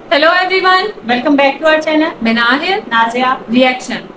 Hello everyone, welcome back to our channel. मैं Nahil Nazia reaction.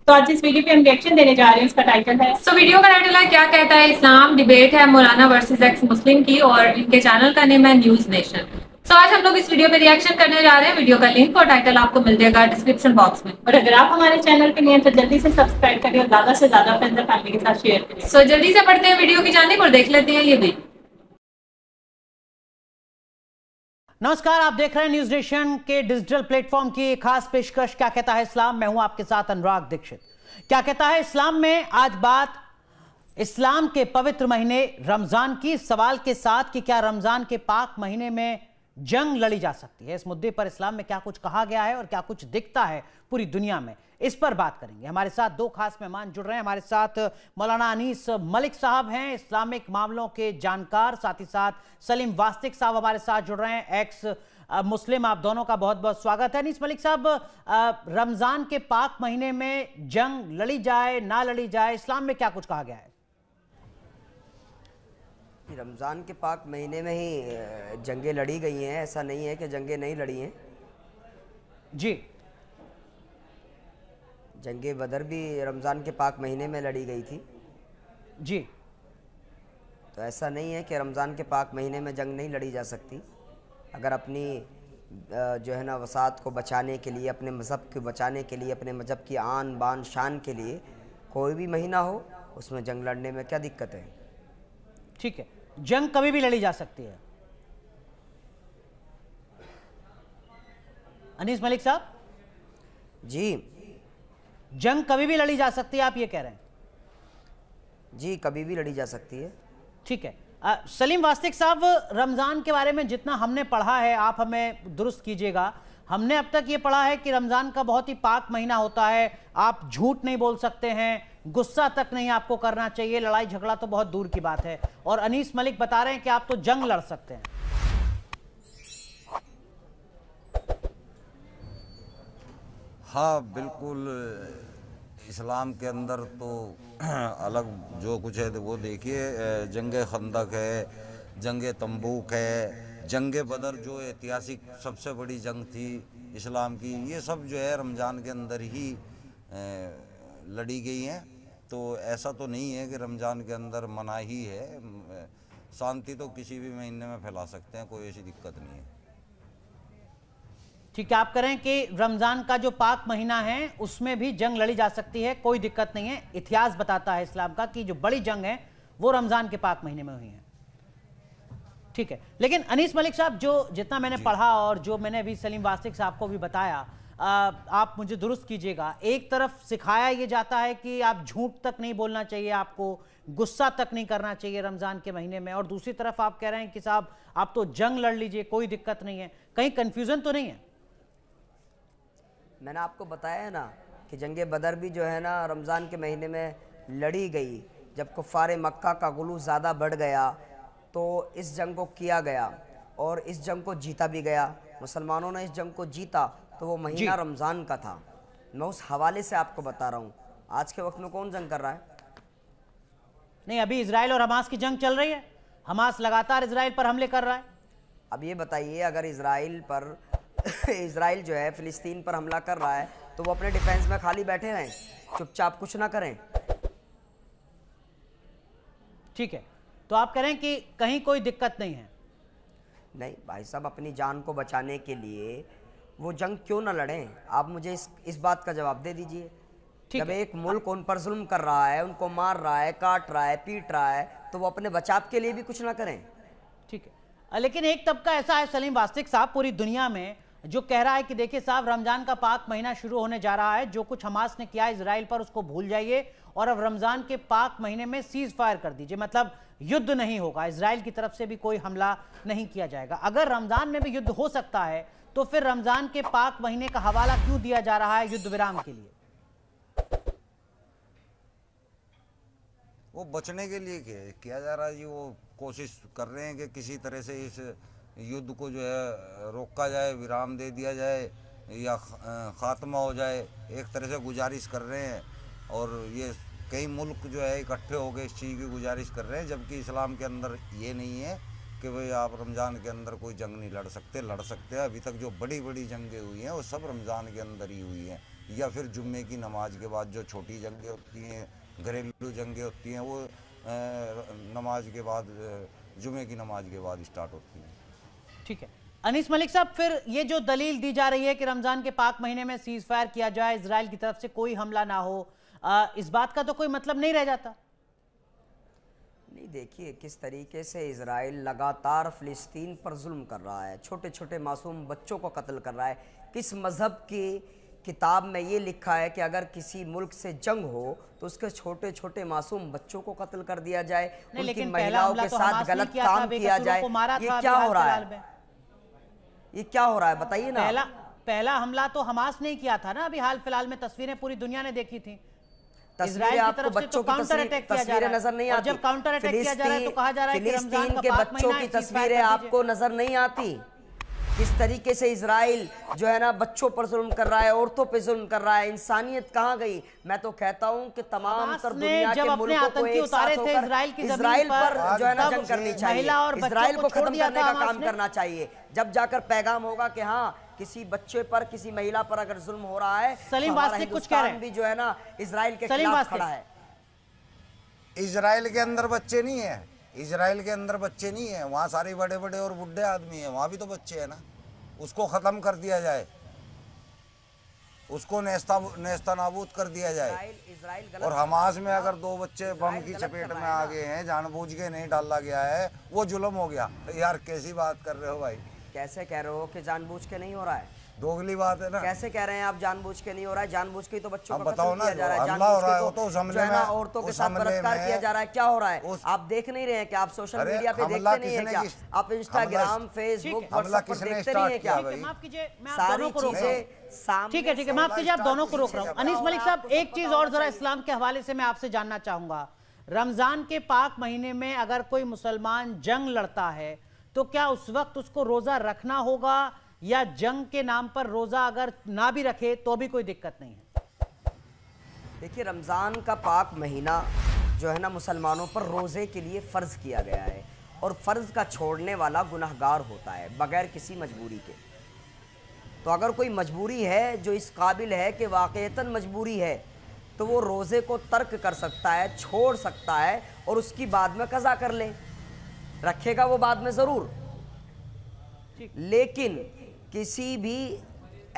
तो आज इस वीडियो पे हम रिएक्शन देने जा रहे हैं। इसका टाइटल है वीडियो का टाइटल है क्या कहता है इस्लाम। डिबेट है मौलाना वर्सेस एक्स मुस्लिम की और इनके चैनल का नेम है न्यूज नेशन। आज हम लोग इस वीडियो पे रिएक्शन करने जा रहे हैं। वीडियो का लिंक और टाइटल आपको मिल जाएगा डिस्क्रिप्शन बॉक्स में। और अगर आप हमारे चैनल पे नए हैं तो जल्दी से सब्सक्राइब करें और ज्यादा से ज्यादा फ्रेंड्स और फैमिली के साथ शेयर करें। जल्दी से पढ़ते हैं वीडियो की जानिब और देख लेते हैं ये वीडियो। नमस्कार, आप देख रहे हैं न्यूज नेशन के डिजिटल प्लेटफॉर्म की एक खास पेशकश क्या कहता है इस्लाम। मैं हूं आपके साथ अनुराग दीक्षित। क्या कहता है इस्लाम में आज बात इस्लाम के पवित्र महीने रमजान की, सवाल के साथ कि क्या रमजान के पाक महीने में जंग लड़ी जा सकती है। इस मुद्दे पर इस्लाम में क्या कुछ कहा गया है और क्या कुछ दिखता है पूरी दुनिया में, इस पर बात करेंगे। हमारे साथ दो खास मेहमान जुड़ रहे हैं। हमारे साथ मौलाना अनीस मलिक साहब हैं, इस्लामिक मामलों के जानकार। साथ ही साथ सलीम वास्तिक साहब हमारे साथ जुड़ रहे हैं, एक्स मुस्लिम। आप दोनों का बहुत बहुत स्वागत है। अनीस मलिक साहब, रमजान के पाक महीने में जंग लड़ी जाए ना लड़ी जाए, इस्लाम में क्या कुछ कहा गया है? रमज़ान के पाक महीने में ही जंगें लड़ी गई हैं, ऐसा नहीं है कि जंगें नहीं लड़ी हैं जी। जंगे बदर भी रमज़ान के पाक महीने में लड़ी गई थी जी। तो ऐसा नहीं है कि रमज़ान के पाक महीने में जंग नहीं लड़ी जा सकती। अगर अपनी जो है ना वसात को बचाने के लिए, अपने मज़हब को बचाने के लिए, अपने मज़हब की आन बान शान के लिए कोई भी महीना हो, उसमें जंग लड़ने में क्या दिक्कत है? ठीक है, जंग कभी भी लड़ी जा सकती है। अनीस मलिक साहब जी, जंग कभी भी लड़ी जा सकती है, आप ये कह रहे हैं? जी, कभी भी लड़ी जा सकती है। ठीक है। सलीम वास्तिक साहब, रमज़ान के बारे में जितना हमने पढ़ा है, आप हमें दुरुस्त कीजिएगा। हमने अब तक ये पढ़ा है कि रमज़ान का बहुत ही पाक महीना होता है, आप झूठ नहीं बोल सकते हैं, गुस्सा तक नहीं आपको करना चाहिए, लड़ाई झगड़ा तो बहुत दूर की बात है। और अनीस मलिक बता रहे हैं कि आप तो जंग लड़ सकते हैं। हाँ बिल्कुल, इस्लाम के अंदर तो अलग जो कुछ है वो देखिए, जंगे खंदक है, जंगे तंबूक है, जंगे बदर जो ऐतिहासिक सबसे बड़ी जंग थी इस्लाम की, ये सब जो है रमज़ान के अंदर ही लड़ी गई हैं। तो ऐसा तो नहीं है कि रमज़ान के अंदर मनाही है, शांति तो किसी भी महीने में फैला सकते हैं, कोई ऐसी दिक्कत नहीं है। ठीक है, आप करें कि रमजान का जो पाक महीना है उसमें भी जंग लड़ी जा सकती है, कोई दिक्कत नहीं है। इतिहास बताता है इस्लाम का कि जो बड़ी जंग है वो रमजान के पाक महीने में हुई है। ठीक है, लेकिन अनीस मलिक साहब, जो जितना मैंने पढ़ा और जो मैंने अभी सलीम वास्तिक साहब को भी बताया, आप मुझे दुरुस्त कीजिएगा। एक तरफ सिखाया ये जाता है कि आप झूठ तक नहीं बोलना चाहिए, आपको गुस्सा तक नहीं करना चाहिए रमजान के महीने में, और दूसरी तरफ आप कह रहे हैं कि साहब आप तो जंग लड़ लीजिए, कोई दिक्कत नहीं है। कहीं कंफ्यूजन तो नहीं है? मैंने आपको बताया है ना कि जंगे बदर भी जो है ना रमज़ान के महीने में लड़ी गई। जब कुफ़ार मक्का का गुलू ज़्यादा बढ़ गया तो इस जंग को किया गया और इस जंग को जीता भी गया। मुसलमानों ने इस जंग को जीता तो वो महीना रमज़ान का था। मैं उस हवाले से आपको बता रहा हूँ। आज के वक्त में कौन जंग कर रहा है? नहीं, अभी इजराइल और हमास की जंग चल रही है। हमास लगातार इजराइल पर हमले कर रहा है। अब ये बताइए, अगर इजराइल जो है फ़िलिस्तीन पर हमला कर रहा है तो वो अपने डिफेंस में खाली बैठे रहें, चुपचाप कुछ ना करें? ठीक है, तो आप कह रहे हैं कि कहीं कोई दिक्कत नहीं है? नहीं भाई साहब, अपनी जान को बचाने के लिए वो जंग क्यों ना लड़ें? आप मुझे इस बात का जवाब दे दीजिए। जब एक मुल्क उन पर जुल्म कर रहा है, उनको मार रहा है, काट रहा है, पीट रहा है, तो वो अपने बचाव के लिए भी कुछ ना करें? ठीक है, लेकिन एक तबका ऐसा है सलीम वास्तिक साहब पूरी दुनिया में जो कह रहा है कि देखिए साहब, रमजान का पाक महीना शुरू होने जा रहा है, जो कुछ हमास ने किया इजराइल पर उसको भूल जाइए और अब रमजान के पाक महीने में सीज फायर कर दीजिए, मतलब युद्ध नहीं होगा, इजराइल की तरफ से भी कोई हमला नहीं किया जाएगा। अगर रमजान में भी युद्ध हो सकता है तो फिर रमजान के पाक महीने का हवाला क्यों दिया जा रहा है युद्ध विराम के लिए? वो बचने के लिए किया जा रहा है जी। वो कोशिश कर रहे हैं कि किसी तरह से युद्ध को जो है रोका जाए, विराम दे दिया जाए या ख़ात्मा हो जाए, एक तरह से गुजारिश कर रहे हैं। और ये कई मुल्क जो है इकट्ठे होकर इस चीज़ की गुजारिश कर रहे हैं, जबकि इस्लाम के अंदर ये नहीं है कि भाई आप रमज़ान के अंदर कोई जंग नहीं लड़ सकते हैं। अभी तक जो बड़ी बड़ी जंगें हुई हैं वो सब रमज़ान के अंदर ही हुई हैं, या फिर जुम्मे की नमाज के बाद जो छोटी जंगें होती हैं, घरेलू जंगें होती हैं, वो नमाज के बाद, जुम्मे की नमाज के बाद स्टार्ट होती हैं। ठीक है अनीस मलिक साहब, फिर ये जो दलील दी जा रही है कि रमज़ान के पाक महीने में सीज फायर किया जाए, इजराइल की तरफ से कोई हमला ना हो, इस बात का तो कोई मतलब नहीं रह जाता? नहीं, देखिए किस तरीके से इजराइल लगातार फ़िलिस्तीन पर जुल्म कर रहा है, छोटे छोटे मासूम बच्चों को कत्ल कर रहा है। किस मज़हब की किताब में ये लिखा है कि अगर किसी मुल्क से जंग हो तो उसके छोटे छोटे मासूम बच्चों को कत्ल कर दिया जाए, उनकी महिलाओं के साथ गलत काम किया जाए? ये क्या हो रहा है? ये क्या हो रहा है बताइए ना। पहला हमला तो हमास ने किया था ना, अभी हाल फिलहाल में तस्वीरें पूरी दुनिया ने देखी थी। तस्वीरें आपको बच्चों की तस्वीरें नजर नहीं आती? जब काउंटर अटैक किया जा रहा है तो कहा जा रहा है कि फिलिस्तीन के बच्चों की तस्वीरें आपको नजर नहीं आती? किस तरीके से इजराइल जो है ना बच्चों पर जुल्म कर रहा है, औरतों पर जुल्म कर रहा है। इंसानियत कहाँ गई? मैं तो कहता हूँ कि तमाम तर दुनिया के मुल्कों को एक साथ होकर इजराइल पर जो है ना जंग करनी चाहिए, इजराइल को खत्म करने का काम करना चाहिए। जब जाकर पैगाम होगा कि हाँ किसी बच्चे पर, किसी महिला पर अगर जुल्म हो रहा है तो हमारा हिंदुस्तान भी जो है ना इजराइल के खिलाफ खड़ा है। इजराइल के अंदर बच्चे नहीं है, इजराइल के अंदर बच्चे नहीं है, वहाँ सारे बड़े बड़े और बुढ़े आदमी हैं, वहाँ भी तो बच्चे हैं ना। उसको ख़त्म कर दिया जाए, उसको नेस्ता नाबूद कर दिया जाए। और हमास में अगर 2 बच्चे बम की चपेट में आ गए हैं, जानबूझ के नहीं डाला गया है, वो जुल्म हो गया। तो यार कैसी बात कर रहे हो भाई? कैसे कह रहे हो कि जानबूझ के नहीं हो रहा है? दोगली बात है ना। कैसे कह रहे हैं आप जानबूझ के नहीं हो रहा है? जानबूझ के तो बच्चों को बताओ ना, किया जा रहा है, हमला हो रहा है, वो तो जो है ना औरतों के साथ बलात्कार किया जा रहा है। क्या हो रहा है आप देख नहीं रहे हैं? क्या आप सोशल मीडिया पे देखते नहीं है? क्या आप इंस्टाग्राम, फेसबुक, व्हाट्सएप पर देखते नहीं है क्या? माफ कीजिए, मैं आप सारी दोनों को रोक रहा हूं। सामने ठीक है, माफ कीजिए, आप दोनों को रोक रहा हूं। अनीस मलिक साहब, एक चीज और जरा इस्लाम के हवाले से मैं आपसे जानना चाहूंगा। रमजान के पाक महीने में अगर कोई मुसलमान जंग लड़ता है तो क्या उस वक्त उसको रोजा रखना होगा, या जंग के नाम पर रोजा अगर ना भी रखे तो भी कोई दिक्कत नहीं है? देखिए रमज़ान का पाक महीना जो है ना मुसलमानों पर रोज़े के लिए फ़र्ज़ किया गया है, और फ़र्ज़ का छोड़ने वाला गुनहगार होता है बग़ैर किसी मजबूरी के। तो अगर कोई मजबूरी है जो इस काबिल है कि वाक़ईतन मजबूरी है, तो वो रोज़े को तर्क कर सकता है, छोड़ सकता है, और उसकी बाद में कज़ा कर ले। रखेगा वो बाद में ज़रूर, लेकिन किसी भी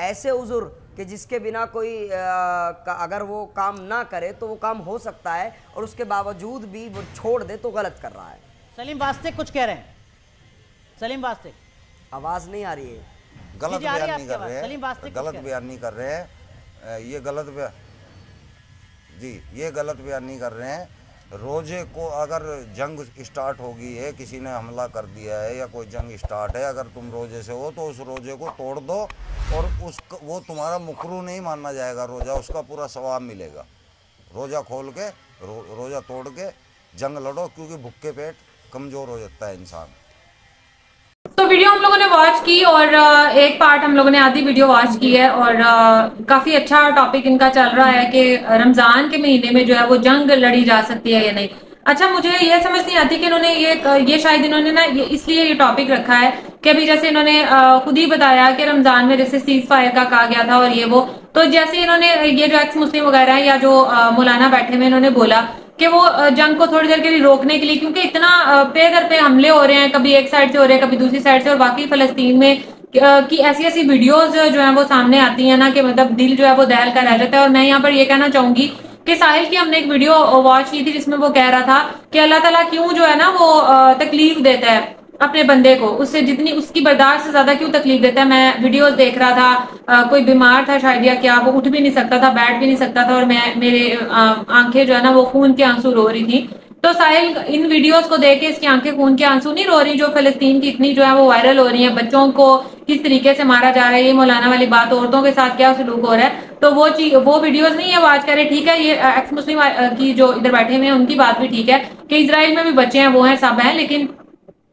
ऐसे उज़ुर कि जिसके बिना कोई अगर वो काम ना करे तो वो काम हो सकता है, और उसके बावजूद भी वो छोड़ दे तो गलत कर रहा है। सलीम वास्ते कुछ कह रहे हैं? सलीम वास्ते आवाज़ नहीं आ रही है। गलत बयान नहीं कर रहे हैं, सलीम वास्ते गलत बयान नहीं कर रहे हैं, ये गलत बयान जी, ये गलत बयान नहीं कर रहे हैं। रोजे को अगर जंग स्टार्ट होगी है, किसी ने हमला कर दिया है या कोई जंग स्टार्ट है, अगर तुम रोजे से हो तो उस रोजे को तोड़ दो, और वो तुम्हारा मुकरू नहीं माना जाएगा रोज़ा, उसका पूरा सवाब मिलेगा। रोज़ा खोल के रोज़ा तोड़ के जंग लड़ो, क्योंकि भूखे पेट कमज़ोर हो जाता है इंसान। तो वीडियो हम लोगों ने वॉच की, और एक पार्ट हम लोगों ने आधी वीडियो वॉच की है, और काफी अच्छा टॉपिक इनका चल रहा है कि रमजान के महीने में जो है वो जंग लड़ी जा सकती है या नहीं। अच्छा, मुझे ये समझ नहीं आती कि इन्होंने ये शायद इन्होंने ना इसलिए ये टॉपिक रखा है कि अभी जैसे इन्होंने खुद ही बताया कि रमजान में जैसे सीज फायर का कहा गया था और ये वो, तो जैसे इन्होंने ये जो एक्स मुस्लिम वगैरह या जो मौलाना बैठे हुए, इन्होंने बोला कि वो जंग को थोड़ी देर के लिए रोकने के लिए, क्योंकि इतना पे दर पे हमले हो रहे हैं, कभी एक साइड से हो रहे हैं, कभी दूसरी साइड से, और बाकी फलस्तीन में कि ऐसी ऐसी वीडियोस जो है वो सामने आती है ना कि मतलब दिल जो है वो दहल का रह जाता है। और मैं यहाँ पर ये कहना चाहूंगी कि साहिल की हमने एक वीडियो वॉच की थी जिसमें वो कह रहा था कि अल्लाह ताला क्यों जो है ना वो तकलीफ देता है अपने बंदे को, उससे जितनी उसकी बर्दाश्त से ज्यादा क्यों तकलीफ देता है। मैं वीडियोस देख रहा था, कोई बीमार था शायद या क्या, वो उठ भी नहीं सकता था, बैठ भी नहीं सकता था, और मेरे आंखें जो है ना वो खून के आंसू रो रही थी। तो साहिल इन वीडियोस को देख के इसकी आंखें खून के आंसू नहीं रो रही, जो फिलिस्तीन की इतनी जो है वो वायरल हो रही है, बच्चों को किस तरीके से मारा जा रहा है, ये मौलाना वाली बात, औरतों के साथ क्या सलूक हो रहा है, तो वो वीडियोस नहीं है वॉच करे। ठीक है, ये एक्स मुस्लिम की जो इधर बैठे हुए हैं उनकी बात भी ठीक है कि इजराइल में भी बच्चे हैं, वो हैं, सब हैं, लेकिन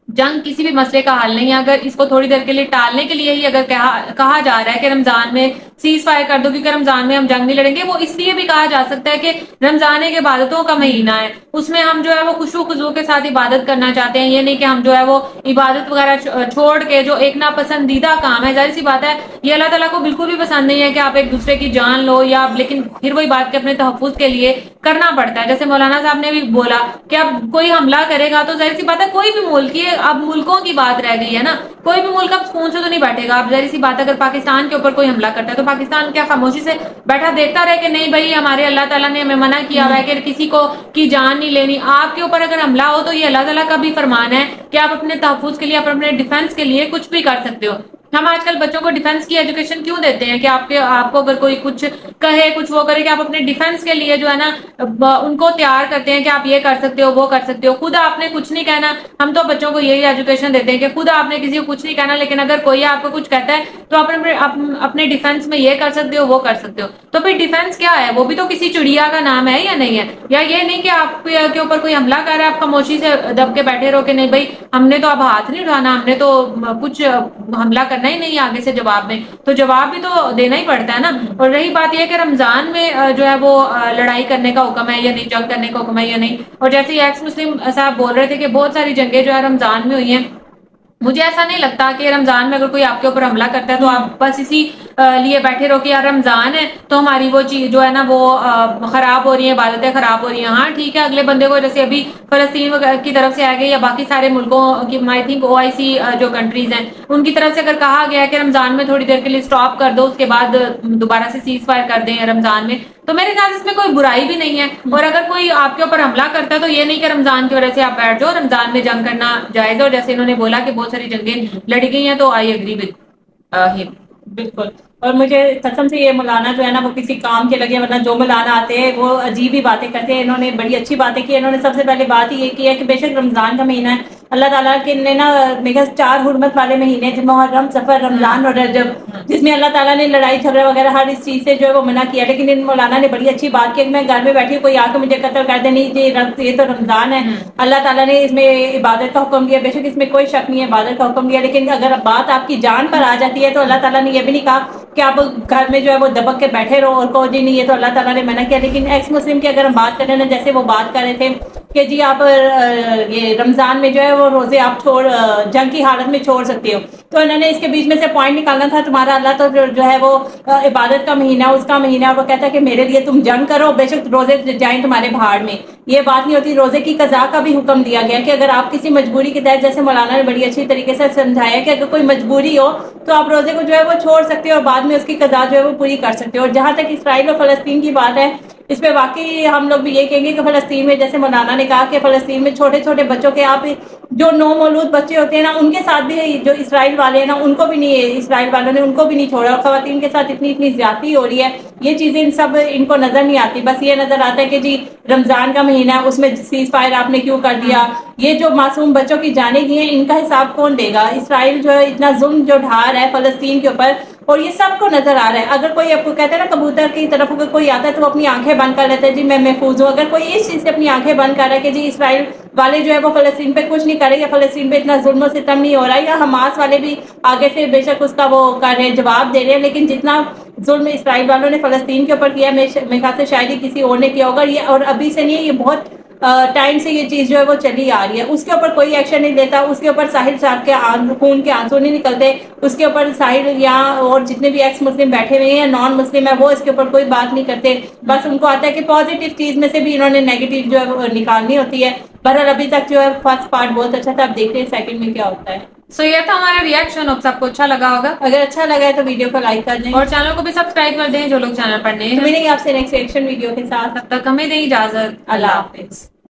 जंग किसी भी मसले का हल नहीं है। अगर इसको थोड़ी देर के लिए टालने के लिए ही अगर कहा जा रहा है कि रमजान में सीज फायर कर दो क्योंकि रमजान में हम जंग नहीं लड़ेंगे, वो इसलिए भी कहा जा सकता है कि रमजान एक इबादतों का महीना है, उसमें हम जो है वो खुशू खुजू के साथ इबादत करना चाहते हैं। ये नहीं कि हम जो है वो इबादत वगैरह छोड़ के जो एक नापसंदीदा काम है, जाहिर सी बात है ये अल्लाह ताला को बिल्कुल भी पसंद नहीं है कि आप एक दूसरे की जान लो, या लेकिन फिर वही बात के अपने तहफ्फुज के लिए करना पड़ता है। जैसे मौलाना साहब ने भी बोला कि अब कोई हमला करेगा तो जाहिर सी बात है कोई भी मुल्क, ये अब मुल्कों की बात रह गई है ना, कोई भी मुल्क अब सुकून से तो नहीं बैठेगा। अब जाहिर सी बात है अगर पाकिस्तान के ऊपर कोई हमला करता है तो पाकिस्तान क्या खामोशी से बैठा देखता रहे कि नहीं भाई हमारे अल्लाह ताला ने हमें मना किया हुआ है कि किसी को की जान नहीं लेनी। आपके ऊपर अगर हमला हो तो ये अल्लाह ताला का भी फरमान है कि आप अपने तहफ्फुज के लिए, अपने डिफेंस के लिए कुछ भी कर सकते हो। हम आजकल बच्चों को डिफेंस की एजुकेशन क्यों देते हैं कि आपको अगर कोई कुछ कहे, कुछ वो करे, कि आप अपने डिफेंस के लिए जो है ना उनको तैयार करते हैं कि आप ये कर सकते हो, वो कर सकते हो। खुद आपने कुछ नहीं कहना, हम तो बच्चों को यही एजुकेशन देते हैं कि खुद आपने किसी को कुछ नहीं कहना, लेकिन अगर कोई आपको कुछ कहता है तो अपने डिफेंस में ये कर सकते हो, वो कर सकते हो। तो फिर डिफेंस क्या है? वो भी तो किसी चिड़िया का नाम है या नहीं है? या ये नहीं कि आपके ऊपर कोई हमला कर रहा है, आप खामोशी से दब के बैठे रहो कि नहीं भाई हमने तो अब हाथ नहीं उठाना, हमने तो कुछ हमला करना ही नहीं आगे से जवाब में, तो जवाब भी तो देना ही पड़ता है ना। और रही बात यह कि रमजान में जो है वो लड़ाई करने का हुक्म है या नहीं, जंग करने का हुक्म है या नहीं। और जैसे एक्स मुस्लिम साहब बोल रहे थे कि बहुत सारी जंगें जो है रमजान में हुई हैं, मुझे ऐसा नहीं लगता कि रमजान में अगर कोई आपके ऊपर हमला करता है तो आप बस इसी लिए बैठे रहो कि यार रमजान है तो हमारी वो चीज जो है ना वो खराब हो रही है, इबादतें खराब हो रही हैं। हाँ ठीक है, अगले बंदे को जैसे अभी फलस्तीन की तरफ से आ गए या बाकी सारे मुल्कों की, आई थिंक OIC जो कंट्रीज हैं उनकी तरफ से अगर कहा गया है कि रमजान में थोड़ी देर के लिए स्टॉप कर दो, उसके बाद दोबारा से सीज फायर कर दें रमजान में, तो मेरे ख्याल इसमें कोई बुराई भी नहीं है। और अगर कोई आपके ऊपर हमला करता है तो ये नहीं कि रमजान की वजह से आप बैठ जाओ, रमजान में जंग करना जायज है। और जैसे इन्होंने बोला कि बहुत सारी जंगें लड़ी गई हैं, तो आई एग्री विद हिम। बिल्कुल। और मुझे कसम से ये मौलाना जो है ना वो किसी काम के लगे, वरना जो मौलाना आते हैं वो अजीब ही बातें करते हैं। इन्होंने बड़ी अच्छी बातें की। इन्होंने सबसे पहले बात ये की है कि बेशक रमजान का महीना है, अल्लाह ताला के ने ना मेरे 4 हुर्मत वाले महीने थे, मुहर्रम, सफर, रमजान और रजब, जिसमें अल्लाह ताला ने लड़ाई झगड़ा वगैरह हर इस चीज से जो है वो मना किया। लेकिन इन मौलाना ने बड़ी अच्छी बात की, मैं घर में बैठी कोई आके मुझे कत्ल कर दे, नहीं ये तो रमजान है, अल्लाह ताला ने इसमें इबादत का हुक्म दिया, बेशक इसमें कोई शक नहीं है इबादत का हुक्म दिया। लेकिन अगर बात आपकी जान पर आ जाती है तो अल्लाह ताला ने यह भी नहीं कहा कि आप घर में जो है वो दबक के बैठे रहो और कहो जी नहीं ये तो अल्लाह ताला ने मना किया। लेकिन एक्स मुस्लिम की अगर हम बात करें ना, जैसे वो बात कर रहे थे कि जी आप ये रमजान में जो है वो रोजे आप जंग की हालत में छोड़ सकते हो, तो इन्होंने इसके बीच में से पॉइंट निकालना था, तुम्हारा अल्लाह तो जो है वो इबादत का महीना, उसका महीना, वो कहता है कि मेरे लिए तुम जंग करो, बेशक रोजे जाएं तुम्हारे भाड़ में। ये बात नहीं होती। रोजे की कज़ा का भी हुक्म दिया गया कि अगर आप किसी मजबूरी के तहत, जैसे मौलाना ने बड़ी अच्छी तरीके से समझाया कि अगर कोई मजबूरी हो तो आप रोजे को जो है वो छोड़ सकते हो और बाद में उसकी कज़ा जो है वो पूरी कर सकते हो। और जहां तक इसराइल और फलस्तीन की बात है, इस पे वाकई हम लोग भी ये कहेंगे कि फलस्तीन में, जैसे मौलाना ने कहा कि फलस्तीन में छोटे छोटे बच्चों के, आप जो नौ मौलूद बच्चे होते हैं ना, उनके साथ भी जो इसराइल वाले हैं ना, उनको भी नहीं, इसराइल वालों ने उनको भी नहीं छोड़ा। और खवातीन के साथ इतनी ज्यादती हो रही है, ये चीजें इन सब इनको नजर नहीं आती। बस ये नजर आता है कि जी रमजान का महीना है, उसमें सीज फायर आपने क्यों कर दिया, ये जो मासूम बच्चों की जाने गई हैं इनका हिसाब कौन देगा। इसराइल जो है इतना जुल्म जो ढा रहा है फलस्तीन के ऊपर, और ये सबको नजर आ रहा है। अगर कोई आपको कहता है ना कबूतर की तरफ अगर कोई आता है तो वो अपनी आंखें बंद कर लेते हैं, जी मैं महफूज हूँ। अगर कोई इस चीज से अपनी आंखें बंद कर रहा है कि जी इसराइल वाले जो है वो फलस्तीन पे कुछ नहीं कर रहे, या फलस्तीन पे इतना जुल्म सितम नहीं हो रहा है, या हमास वाले भी आगे से बेशक उसका वो कर रहे हैं, जवाब दे रहे हैं, लेकिन जितना जुल्म इसराइल वालों ने फलस्तीन के ऊपर किया, मेरे ख्याल से शायद ही किसी और ने किया होगा। ये और अभी से नहीं, ये बहुत टाइम से ये चीज जो है वो चली आ रही है। उसके ऊपर कोई एक्शन नहीं लेता, उसके ऊपर साहिल साहब के खून के आंसू नहीं निकलते, उसके ऊपर साहिल या और जितने भी एक्स मुस्लिम बैठे हुए हैं, नॉन मुस्लिम है, वो इसके ऊपर कोई बात नहीं करते। बस उनको आता है कि पॉजिटिव चीज में से भी इन्होंने नेगेटिव जो है वो निकालनी होती है। बहरहाल अभी तक जो है फर्स्ट पार्ट बहुत अच्छा था, अब देखते हैं सेकंड में क्या होता है। सो ये था हमारा रिएक्शन, अब सबको अच्छा लगा होगा। अगर अच्छा लगा है तो वीडियो को लाइक कर दें और चैनल को भी सब्सक्राइब कर दें जो लोग चैनल पर नए हैं। मिलेंगे आपसे नेक्स्ट रिएक्शन वीडियो के साथ, तब तक हमें दें इजाजत। अल्लाह हाफिज।